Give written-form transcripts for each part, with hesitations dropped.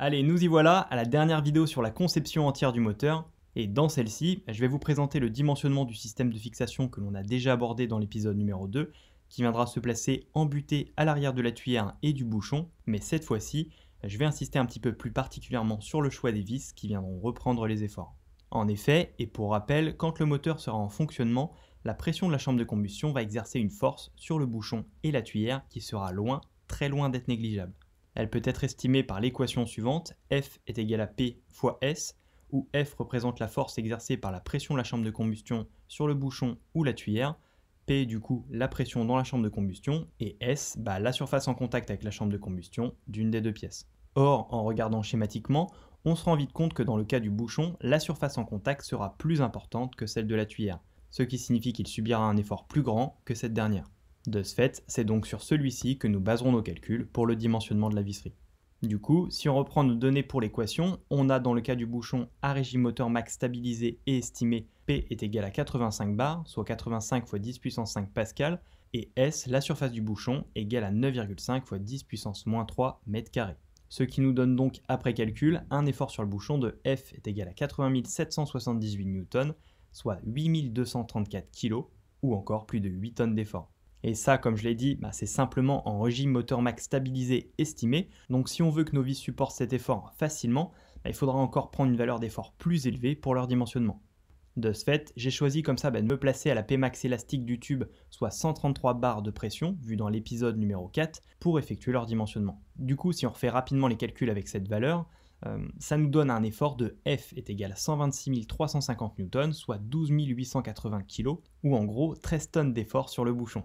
Allez, nous y voilà à la dernière vidéo sur la conception entière du moteur. Et dans celle-ci, je vais vous présenter le dimensionnement du système de fixation que l'on a déjà abordé dans l'épisode numéro 2, qui viendra se placer embuté à l'arrière de la tuyère et du bouchon. Mais cette fois-ci, je vais insister un petit peu plus particulièrement sur le choix des vis qui viendront reprendre les efforts. En effet, et pour rappel, quand le moteur sera en fonctionnement, la pression de la chambre de combustion va exercer une force sur le bouchon et la tuyère qui sera loin, très loin d'être négligeable. Elle peut être estimée par l'équation suivante, F est égal à P fois S, où F représente la force exercée par la pression de la chambre de combustion sur le bouchon ou la tuyère, P du coup la pression dans la chambre de combustion, et S la surface en contact avec la chambre de combustion d'une des deux pièces. Or, en regardant schématiquement, on se rend vite compte que dans le cas du bouchon, la surface en contact sera plus importante que celle de la tuyère, ce qui signifie qu'il subira un effort plus grand que cette dernière. De ce fait, c'est donc sur celui-ci que nous baserons nos calculs pour le dimensionnement de la visserie. Du coup, si on reprend nos données pour l'équation, on a dans le cas du bouchon un régime moteur max stabilisé et estimé P est égal à 85 bars, soit 85 fois 10 puissance 5 pascal, et S, la surface du bouchon, égale à 9,5 fois 10 puissance moins 3 mètres carrés. Ce qui nous donne donc, après calcul, un effort sur le bouchon de F est égal à 80 778 newtons, soit 8234 kg, ou encore plus de 8 tonnes d'effort. Et ça, comme je l'ai dit, c'est simplement en régime moteur max stabilisé estimé. Donc si on veut que nos vis supportent cet effort facilement, il faudra encore prendre une valeur d'effort plus élevée pour leur dimensionnement. De ce fait, j'ai choisi comme ça de me placer à la Pmax élastique du tube, soit 133 bars de pression, vu dans l'épisode numéro 4, pour effectuer leur dimensionnement. Du coup, si on refait rapidement les calculs avec cette valeur, ça nous donne un effort de F est égal à 126 350 newtons, soit 12 880 kg, ou en gros 13 tonnes d'effort sur le bouchon.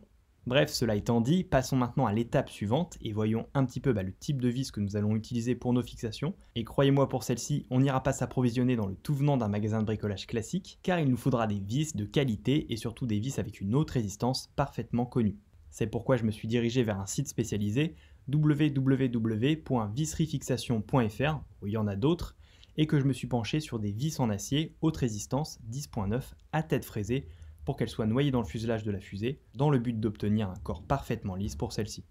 Bref, cela étant dit, passons maintenant à l'étape suivante et voyons un petit peu le type de vis que nous allons utiliser pour nos fixations. Et croyez-moi, pour celle-ci, on n'ira pas s'approvisionner dans le tout venant d'un magasin de bricolage classique, car il nous faudra des vis de qualité et surtout des vis avec une haute résistance parfaitement connue. C'est pourquoi je me suis dirigé vers un site spécialisé, www.visseriefixation.fr, où il y en a d'autres, et que je me suis penché sur des vis en acier haute résistance 10.9 à tête fraisée, pour qu'elle soit noyée dans le fuselage de la fusée, dans le but d'obtenir un corps parfaitement lisse pour celle-ci.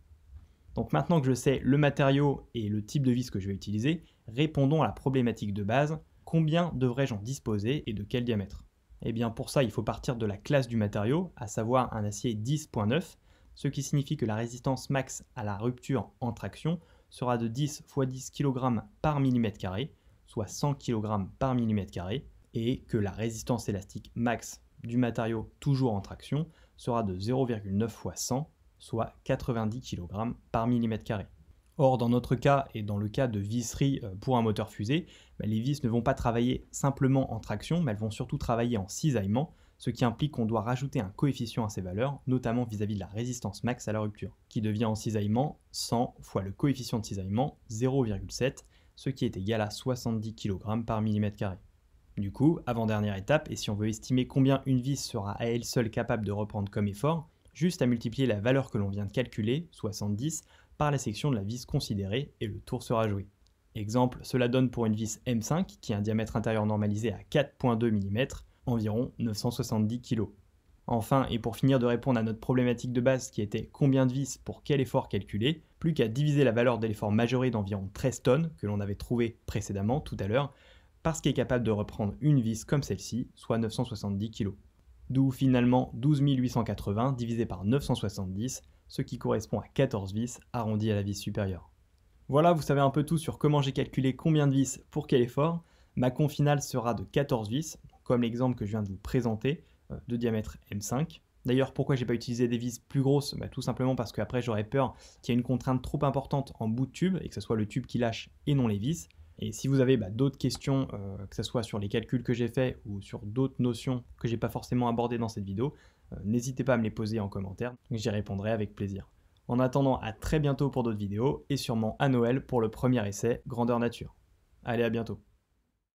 Donc maintenant que je sais le matériau et le type de vis que je vais utiliser, répondons à la problématique de base, combien devrais-je en disposer et de quel diamètre? Eh bien pour ça, il faut partir de la classe du matériau, à savoir un acier 10.9, ce qui signifie que la résistance max à la rupture en traction sera de 10 x 10 kg par mm², soit 100 kg par mm², et que la résistance élastique max du matériau toujours en traction sera de 0,9 x 100, soit 90 kg par mm². Or, dans notre cas et dans le cas de visserie pour un moteur fusée, les vis ne vont pas travailler simplement en traction, mais elles vont surtout travailler en cisaillement, ce qui implique qu'on doit rajouter un coefficient à ces valeurs, notamment vis-à-vis de la résistance max à la rupture, qui devient en cisaillement 100 fois le coefficient de cisaillement 0,7, ce qui est égal à 70 kg par mm². Du coup, avant-dernière étape, et si on veut estimer combien une vis sera à elle seule capable de reprendre comme effort, juste à multiplier la valeur que l'on vient de calculer, 70, par la section de la vis considérée, et le tour sera joué. Exemple, cela donne pour une vis M5, qui a un diamètre intérieur normalisé à 4,2 mm, environ 970 kg. Enfin, et pour finir de répondre à notre problématique de base qui était combien de vis pour quel effort calculer, plus qu'à diviser la valeur de l'effort majoré d'environ 13 tonnes, que l'on avait trouvé précédemment tout à l'heure, parce qu'il est capable de reprendre une vis comme celle-ci, soit 970 kg. D'où finalement 12 880 divisé par 970, ce qui correspond à 14 vis arrondies à la vis supérieure. Voilà, vous savez un peu tout sur comment j'ai calculé combien de vis pour quel effort. Ma con finale sera de 14 vis, comme l'exemple que je viens de vous présenter, de diamètre M5. D'ailleurs, pourquoi j'ai pas utilisé des vis plus grosses? Tout simplement parce qu'après j'aurais peur qu'il y ait une contrainte trop importante en bout de tube et que ce soit le tube qui lâche et non les vis. Et si vous avez d'autres questions, que ce soit sur les calculs que j'ai faits ou sur d'autres notions que j'ai pas forcément abordées dans cette vidéo, n'hésitez pas à me les poser en commentaire, j'y répondrai avec plaisir. En attendant, à très bientôt pour d'autres vidéos, et sûrement à Noël pour le premier essai Grandeur Nature. Allez, à bientôt.